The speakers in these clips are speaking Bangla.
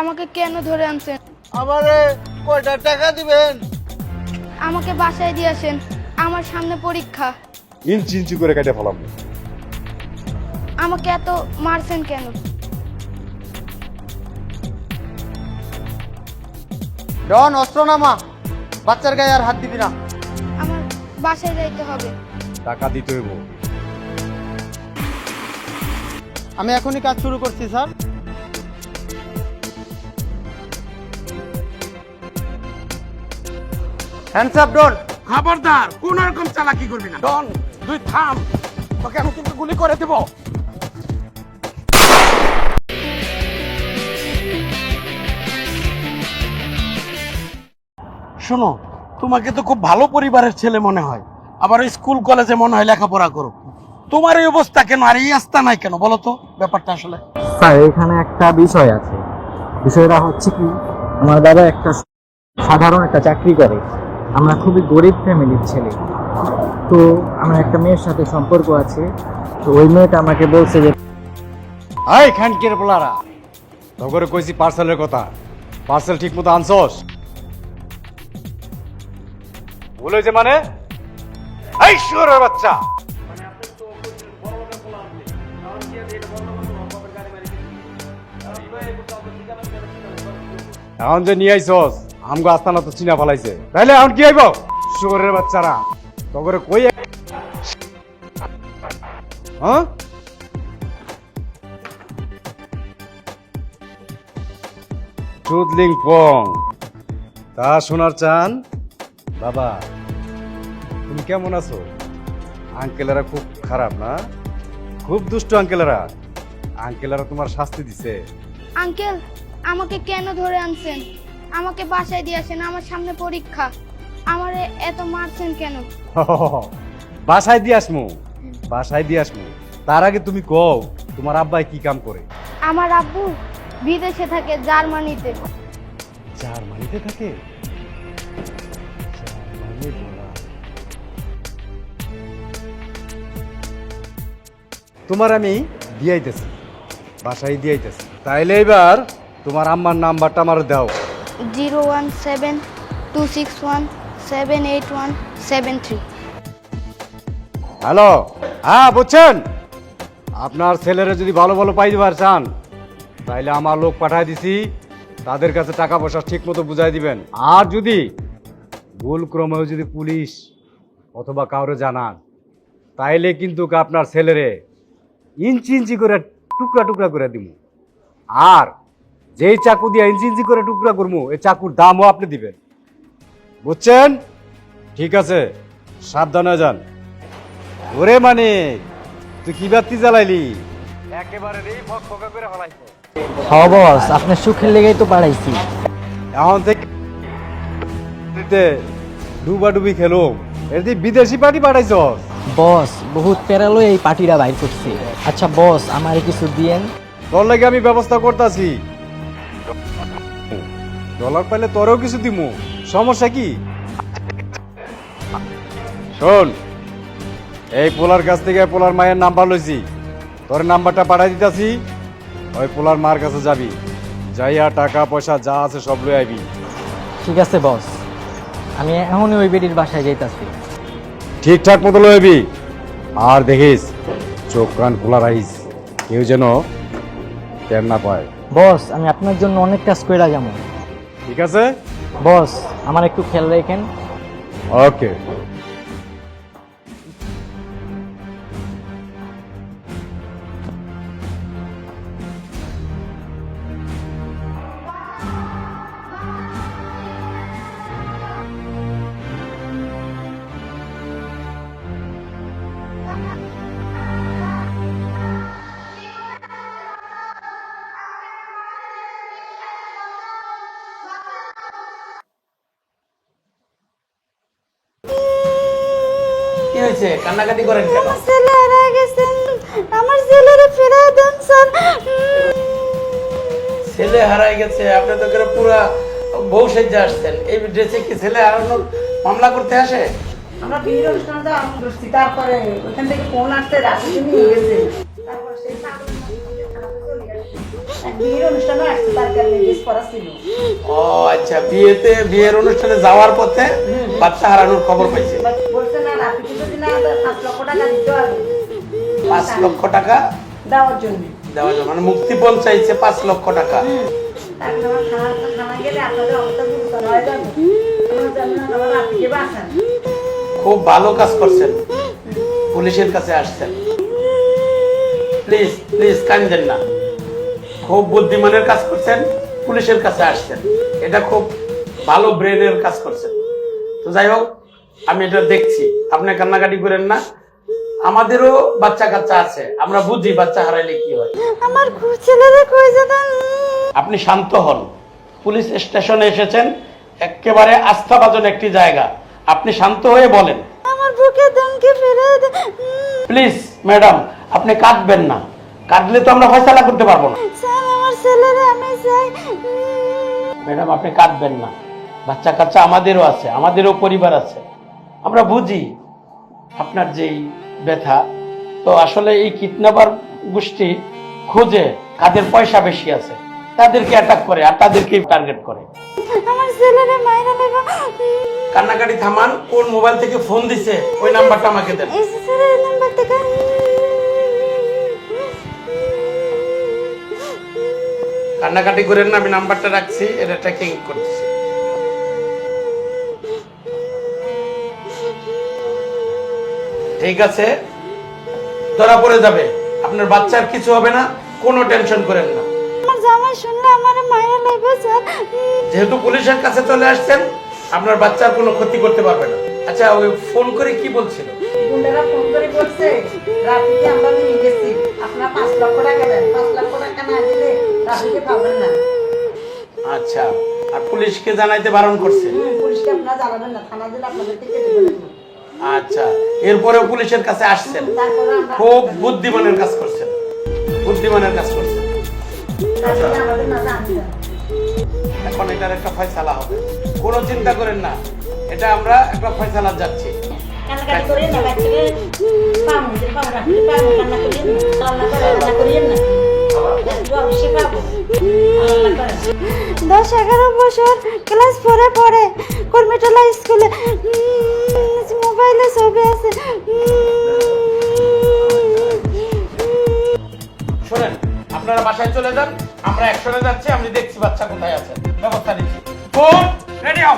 আমাকে কেন ধরে আনছেন? আমারে কয়টা টাকা দিবেন? আমাকে বাসায় দিয়ে আসেন, আমার সামনে পরীক্ষা। ইঞ্চি ইঞ্চি করে কেটে ফেলাম। আমাকে এত মারছেন কেন? ডন অস্ত্র নামা, বাচ্চার গায়ে আর হাত দিবি না। আমার বাসায় যাইতে হবে। টাকা দিতে হইব। আমি এখনই কাজ শুরু করছি স্যার। হ্যান্ডস আপ ডন। খবরদার কোন রকম চালাকি করবি না। ডন তুই থাম, তোকে আমি কিন্তু গুলি করে দেব। শোনো, তোমাকে তো খুব ভালো পরিবারের ছেলে মনে হয়, আবার ওই স্কুল কলেজে মনে হয় লেখাপড়া করো। তোমার এই অবস্থা কেন, আর এই আস্থা নাই কেন বলো তো ব্যাপারটা আসলে? স্যার এখানে একটা বিষয় আছে। বিষয়টা হচ্ছে কি, আমার দাদা একটা সাধারণ একটা চাকরি করে। আমরা খুবই গরিব ফ্যামিলির ছেলে। তো আমার একটা মেয়ের সাথে সম্পর্ক আছে। তো ওই মেয়েটা আমাকে বলছে যে এই খানকির পোলারা, তগরে কইছি পার্সেলের কথা, পার্সেল ঠিক মতো আনছস? ভুল হয়েছে মানে? এই শুয়োরের বাচ্চা, এখন যে নিয়ে আইছস আমগো আস্তানা তো চিনা ফেলাইছে, তাইলে এখন কি হইব? শুয়োরের বাচ্চারা তগরে কই হ্যাঁ? চুদলিং পং তা শোনার চান? বাবা তুমি কেমন আছো? আঙ্কেলেরা খুব খারাপ না? খুব দুষ্ট আঙ্কেলেরা। আঙ্কেলেরা তোমার শাস্তি দিছে। আঙ্কেল, আমাকে কেন ধরে আনছেন? আমাকে বাসায় দিয়ে আসেন, আমার সামনে পরীক্ষা। আমারে এত মারছেন কেন? বাসায় দিয়ে আসমু, বাসায় দিয়ে আসমু। তার আগে তুমি কও তোমার আব্বাই কি কাম করে? আমার আব্বু বিদেশে থাকে, জার্মানিতে। জার্মানিতে থাকে? জার্মানি বলা। তোমার আমি দিয়াইতেছি, বাসায় দিয়াইতেছি। তাইলে এবার তোমার আম্মার নাম্বারটা আমার দাও। 01726178173। হ্যালো, হ্যাঁ বুঝছেন? আপনার ছেলেরা যদি ভালো ভালো পাই দিবার চান, তাইলে আমার লোক পাঠায় দিছি, তাদের কাছে টাকা পয়সা ঠিক মতো বুঝাই দিবেন। আর যদি ভুল ক্রমেও যদি পুলিশ অথবা কাউরে জানান, তাইলে কিন্তু আপনার ছেলেরে ইঞ্চি ইঞ্চি করে টুকরা টুকরা করে দিব। আর যেই চাকু দিয়ে ইঞ্চি ইঞ্চি করে টুকরা করবো, এই চাকুর দামও আপনি দিবেন। বুঝছেন? ঠিক আছে, সাবধানে যান। ওরে মানে তুই কি বাতি জ্বালাইলি? একেবারে রে ফক ফকা করে ফলাইছো। হ্যাঁ বস, আপনার সুখের লেগেই তো পাঠাইছি। এখন থেকে ডুবাডুবি খেলো, এর দিয়ে বিদেশি পার্টি পাঠাইছস? বস বহুত প্যারালো এই পার্টিটা বাইর করছে। আচ্ছা বস, আমারে কিছু দিয়েন। তোর লাগে আমি ব্যবস্থা করতেছি। ডলার পাইলে তোরও কিছু দিমু, সমস্যা কি? শোন, এই পোলার কাছ থেকে পোলার মায়ের নাম্বার লইছি, তোর নাম্বারটা পাঠাই দিতাছি। ওই পোলার মার কাছে যাবি, যাইয়া টাকা পয়সা যা আছে সব লই আইবি। ঠিক আছে বস, আমি এখনই ওই বেডির বাসায় যাইতাছি। ঠিকঠাক মতো লই আইবি। আর দেখিস চোখ কান খোলা রাখিস, কেউ যেন টের না পায়। বস আমি আপনার জন্য অনেক কাজ কইরা যাবো। ঠিক আছে? বস আমার একটু খেয়াল রাখেন। ওকে। কি হয়েছে, কান্নাকাটি করেন কেন? ছেলে হারা গেছেন, আমার ছেলেরে ফেরায় দেন স্যার। ছেলে হারাই গেছে? আপনি তো করে পুরা বউ সেজে আসছেন, এই ড্রেসে কি ছেলে হারানোর মামলা করতে আসে? আমরা বিয়ের অনুষ্ঠানে তো আরম্ভ করছি, তারপরে ওখান থেকে ফোন আসতে রাতে নিয়ে গেছে। তারপর সেই পাগল চলে আসছে। বিয়ের অনুষ্ঠানে আসছে তার কারণে ড্রেস পরা ছিল। ও আচ্ছা, বিয়ের অনুষ্ঠানে যাওয়ার পথে বাচ্চা হারানোর খবর পাইছে। বলছে না রাতে যদি না 5 লক্ষ টাকা দিতে হবে 5 লক্ষ টাকা দেওয়ার জন্য। মানে মুক্তিপণ চাইছে 5 লক্ষ টাকা। তারপরে আমার খানা গেলে আপনাদের অবস্থা গুরুতর হয়ে যাবে। আমরা জানি না আবার রাতে বাসা। খুব ভালো কাজ করছেন, পুলিশের কাছে আসছেন। প্লিজ প্লিজ কাঁদেন না, খুব বুদ্ধিমানের কাজ করছেন, পুলিশের কাছে আসছেন, এটা খুব ভালো ব্রেনের কাজ করছেন। তো যাই হোক, আমি এটা দেখছি, আপনি কান্নাকাটি করেন না। আমাদেরও বাচ্চা কাচ্চা আছে, আমরা বুঝি বাচ্চা হারাইলে কি হয়। আমার ছেলেরা কই জানেন? আপনি শান্ত হন। পুলিশ স্টেশনে এসেছেন, একেবারে আস্থাভাজন একটি জায়গা, আপনি শান্ত হয়ে বলেন। আমার বুকে দমকে ফেলে দেন। প্লিজ ম্যাডাম, আপনি কাঁদবেন না, কাঁদলে তো আমরা ফয়সালা করতে পারবো না। স্যার আমার ছেলেরা আমি চাই। ম্যাডাম আপনি কাঁদবেন না, বাচ্চা কাচ্চা আমাদেরও আছে, আমাদেরও পরিবার আছে, আমরা বুঝি আপনার যেই ব্যথা। তো আসলে এই কিডন্যাপার গোষ্ঠী খোঁজে কাদের পয়সা বেশি আছে, তাদেরকে অ্যাটাক করে আর তাদেরকে টার্গেট করে। আমার ছেলেরা মাইরা নেব। কান্নাকাটি থামান, কোন মোবাইল থেকে ফোন দিছে ওই নাম্বারটা আমাকে দেন। এই স্যারের নাম্বার থেকে। কান্নাকাটি করেন না, আমি নাম্বারটা রাখছি, এটা ট্র্যাকিং করতেছি। ঠিক আছে, ধরা পড়ে যাবে, আপনার বাচ্চার কিছু হবে না, কোনো টেনশন করেন না। আমার জামাই শুনলে আমার মাইরা নেব স্যার। যেহেতু পুলিশের কাছে চলে আসছেন, আপনার বাচ্চার কোনো ক্ষতি করতে পারবে না। আচ্ছা, ওই ফোন করে কি বলছিল? গুন্ডারা ফোন করে বলছে রাতে আমরা নিয়ে গেছি, আপনারা 5 লক্ষ টাকা দেন। 5 লক্ষ টাকা না দিলে রাতে পাবেন না। আচ্ছা, আর পুলিশকে জানাইতে বারণ করছে? পুলিশকে আপনারা জানাবেন না, থানা দিলে আপনাদেরকে কেটে দেবেন না। আচ্ছা, এরপরেও পুলিশের কাছে আসছেন, তারপরে আমরা খুব বুদ্ধিমানের কাজ করছেন, বুদ্ধিমানের কাজ করছেন। তারপরে আমাদের না জানতে এখন এটার একটা ফয়সালা হবে, কোনো চিন্তা করেন না, এটা আমরা একটা ফয়সালা যাচ্ছি। কান্নাকাটি করিয়ে না, বাচ্চাকে পাবো রাখতে পাবো, কান্না করিয়ে না, কান্না করিয়ে না, একটু অবশ্যই পাবো। 10-11 বছর ক্লাস 4-এ পড়ে, কর্মীটোলা স্কুলে। মোবাইলে ছবি আছে। শোনেন, আপনারা বাসায় চলে যান, আমরা একসঙ্গে যাচ্ছি, আমি দেখছি বাচ্চা কোথায় আছে, ব্যবস্থা নিচ্ছি। ফোন রেডি হও।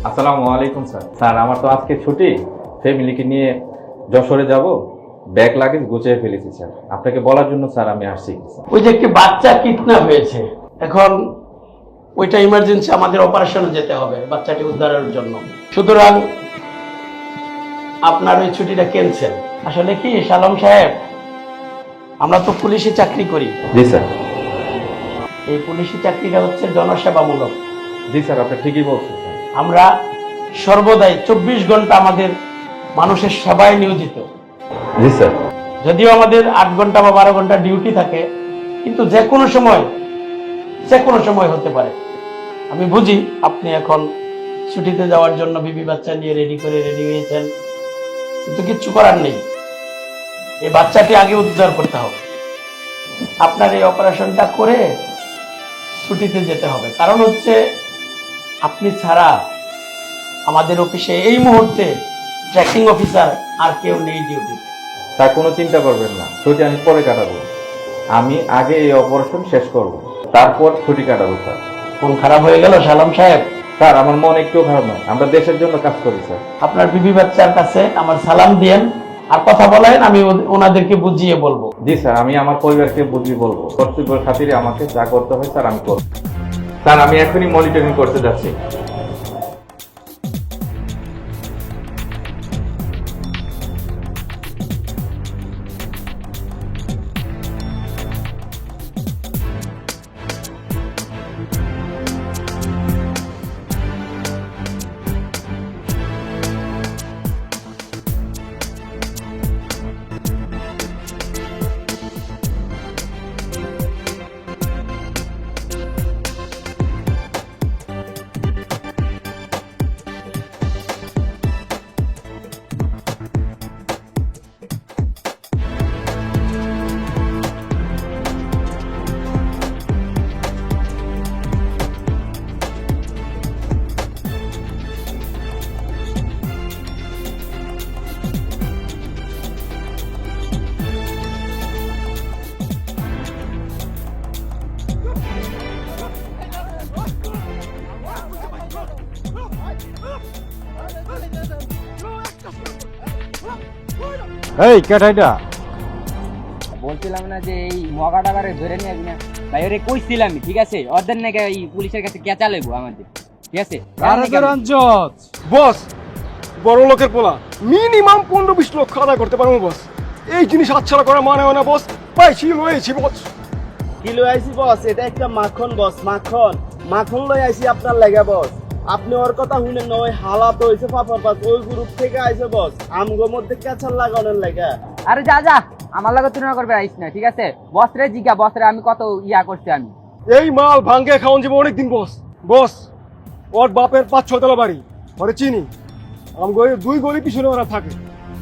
আসসালামু আলাইকুম স্যার। স্যার আমার তো আজকে ছুটি, ফ্যামিলিকে নিয়ে যশোরে যাব, ব্যাগ লাগেজ গুছিয়ে ফেলেছি স্যার। আপনাকে বলার জন্য স্যার আমি আসছি। ওই যে একটি বাচ্চা কিডন্যাপ হয়েছে, এখন ওইটা ইমার্জেন্সি, আমাদের অপারেশনে যেতে হবে বাচ্চাটি উদ্ধারের জন্য। সুতরাং আপনার ওই ছুটিটা ক্যান্সেল। আসলে কি শালম সাহেব, আমরা তো পুলিশে চাকরি করি। জি স্যার। এই পুলিশি চাকরিটা হচ্ছে জনসেবামূলক। জি স্যার, আপনি ঠিকই বলছেন স্যার। আমরা সর্বদাই 24 ঘন্টা আমাদের মানুষের সেবায় নিয়োজিত। জি স্যার। যদিও আমাদের 8 ঘন্টা বা 12 ঘন্টা ডিউটি থাকে, কিন্তু যে কোনো সময় হতে পারে। আমি বুঝি আপনি এখন ছুটিতে যাওয়ার জন্য বিবি বাচ্চা নিয়ে রেডি হয়েছেন, কিন্তু কিচ্ছু করার নেই, এই বাচ্চাটি আগে উদ্ধার করতে হবে। আপনার এই অপারেশনটা করে ছুটিতে যেতে হবে, কারণ হচ্ছে আপনি ছাড়া আমাদের অফিসে এই মুহূর্তে ট্র্যাকিং অফিসার আর কেউ নেই ডিউটি। স্যার কোনো চিন্তা করবেন না, ছুটি আমি পরে কাটাবো। আমি আগে এই অপারেশন শেষ করব, তারপর ছুটি কাটাবো স্যার। কোন খারাপ হয়ে গেল শালম সাহেব? স্যার আমার মন একটু খারাপ নয়, আমরা দেশের জন্য কাজ করি স্যার। আপনার বিবি বাচ্চার কাছে আমার সালাম দিয়েন, আর কথা বলেন, আমি ওনাদেরকে বুঝিয়ে বলবো। জি স্যার, আমি আমার পরিবারকে বুঝিয়ে বলবো। কর্তব্যের খাতিরে আমাকে যা করতে হয় স্যার আমি করব। স্যার আমি এখনই মনিটরিং করতে যাচ্ছি। এই কেটাইটা বলছিলাম না যে এই মগাটা বারে ধরে নিয়ে আসবি না ভাই, ওরে কইছিলাম ঠিক আছে, ওদের নাকি এই পুলিশের কাছে কেঁচা লেবো আমাদের, ঠিক আছে? বস বড় লোকের পোলা মিনিমাম 15-20 লক্ষ আদায় করতে পারবো বস। এই জিনিস হাতছাড়া করা মানে হয় না বস। পাইছি লয়েছি বস। কি লই আইছি বস? এটা একটা মাখন বস, মাখন মাখন লই আইছি আপনার লাগা বস। আপনি ওর কথা শুনেন না, ওই হালাত হয়েছে পাপার পাস, ওই গ্রুপ থেকে আইছে বস আমগোর মধ্যে ক্যাচার লাগানোর লাগা। আরে যা যা, আমার লাগে তুলনা করবে আইস না, ঠিক আছে? বস রে জিগা, বস রে আমি কত ইয়া করছি আমি। এই মাল ভাঙ্গে খাওয়ান যাবে অনেকদিন বস। বস ওর বাপের 5-6 তলা বাড়ি, ওরে চিনি। আমগো 2 গলি পিছনে ওরা থাকে,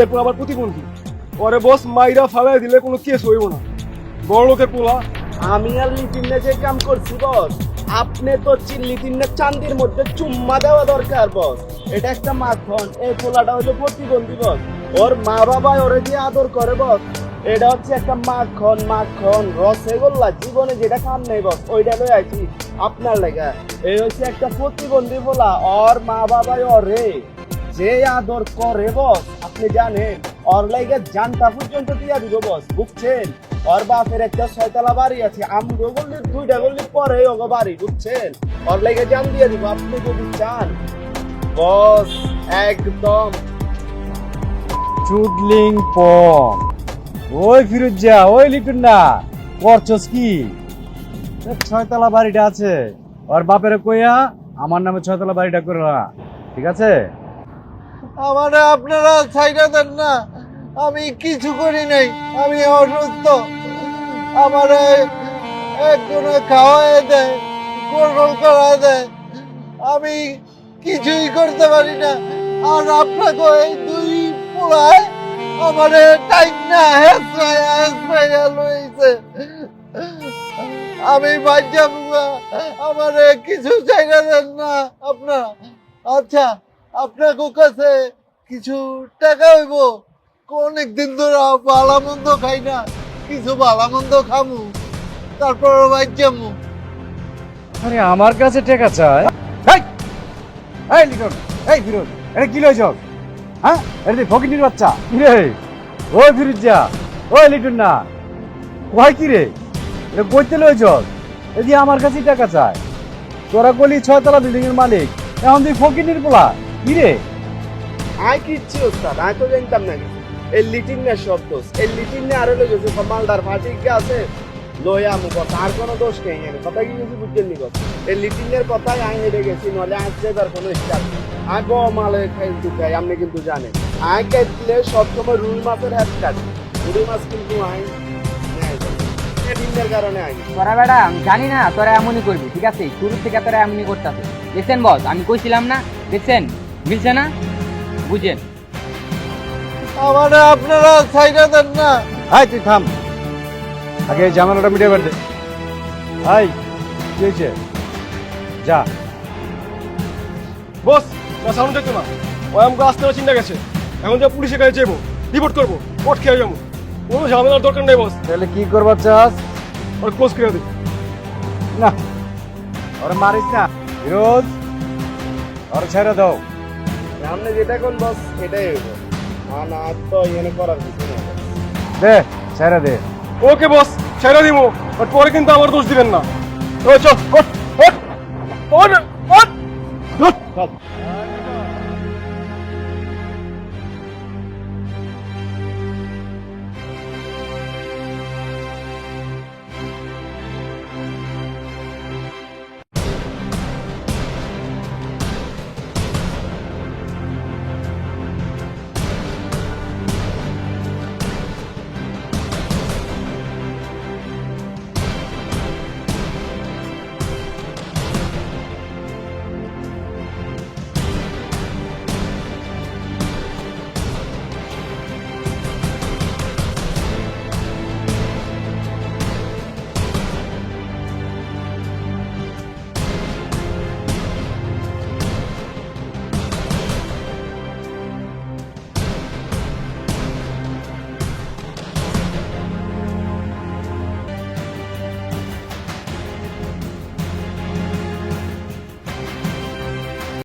এরপর আবার প্রতিবন্ধী। ওরে বস মাইরা ফালাই দিলে কোনো কেস হইব না। বড় লোকের পোলা। আমি আর লিটিনে যে কাম করছি বস, আপনি তো লিটিনে চান্দির মধ্যে চুম্মা দেওয়া দরকার বস। এটা একটা মাখন, এই পোলাটা হলো প্রতিবন্ধী বস। ওর মা বাবা ওরে যে আদর করে বস, এটা হচ্ছে একটা মাখন। মাখন রসগোল্লা জীবনে যেটা খান নাই বস, ওইটা লই আইছি আপনার লাগা। এই হচ্ছে একটা প্রতিবন্ধী পোলা, ওর মা বাবা ওরে যে আদর করে বস, আপনি জানেন ওর লাইগা জানটা পর্যন্ত দিয়া দিব বস, বুঝছেন? ওর বাপের একটা 6 তলা বাড়ি আছে, আমগো গল্লির 2টা গল্লি পরে ওগো বাড়ি, বুঝছেন? ওর লাইগা জান দিয়া দিব আপনি যদি চান বস। একদম চুদলিং পম। ওই ফিরুজ্জা, ওই লিটুন না করছস কি? 6 তলা বাড়িটা আছে, ওর বাপের কইয়া আমার নামে 6 তলা বাড়িটা করে না, ঠিক আছে? আমার আপনারা ছাইড়া দেন না, আমি কিছু করি নাই, আমি অসুস্থ। আমার একজনে খাওয়াই দেয়, গোসল করা দেয়, আমি কিছুই করতে পারি না। আর আপনাকে এই 2 পোলায় আমার টাইম না হেসরাইয়া লইছে। আমি বাচ্চাম, আমার কিছু চাইনা দেন না আপনারা। আচ্ছা আপনার কাছে কিছু টাকা হইব? অনেকদিন ধরে ভালো মন্দ খাই না, কিছু ভালো মন্দ খামু, তারপর বাচ্চামু। আরে আমার কাছে টাকা চাই? এই লিটন, এই ফিরোজ, এটা কি লইছ? হ্যাঁ, এটা ফকিনির বাচ্চা রে। ওই ফিরুজ্জা, ওই লিটন না কয় কি রে, এটা কইতে লইছ? এই যে আমার কাছে টাকা চায়। তোরা গলি 6 তলা বিল্ডিং এর মালিক, এখন তুই ফকিনির পোলা কি রে? আই কিচ্ছি ওস্তাদ, আমি তো জানতাম না কিছু। এই লিটিনের সব দোষ, এই লিটিনে আরো লোক আছে মালদার ফাটিক আছে লইয়া আমু কথা, আর কোনো দোষ নেই। আমি কথা কি কিছু বুঝছেন নি কথা? এই লিটিনের কথাই আমি হেরে গেছি, নলে আসছে তার কোনো স্টার আগে মালে কিন্তু খাই, আপনি কিন্তু জানেন। আই কাটলে সবসময় রুই মাছের হাত কাটে, রুই মাছ কিন্তু আই লিটিনের কারণে আই। তোরা বেটা আমি জানি না তোরা এমনই করবি, ঠিক আছে? শুরু থেকে তোরা এমনই করতেছে, দেখছেন বস? আমি কইছিলাম না, দেখছেন? মিলছে না? বুঝেন? আমার আপনারা ছাইড়া দেন না। হাই তুই থাম, আগে এই জামালাটা মিটিয়ে বের দে। হাই কি হয়েছে? যা। বস না সাউন্ড দেখতো না, ওই আমাকে আসতে চিন্তা গেছে। এখন যা পুলিশের কাছে যাবো, রিপোর্ট করবো, কোর্ট খেয়ে যাবো। কোনো ঝামেলার দরকার নেই বস। তাহলে কি করবার চাস? ওর ক্লোজ করে দিই। না ওরে মারিস না ফিরোজ, ওরে ছেড়ে দাও। আপনি যেটা কোন বস এটাই হইব, না তো এনে করার কিছু নেই। দে ছেড়ে দে। ওকে বস, ছেড়ে দিব, বাট পরে কিন্তু আমার দোষ দিবেন না। ও চল, ওঠ ওঠ ওঠ ওঠ।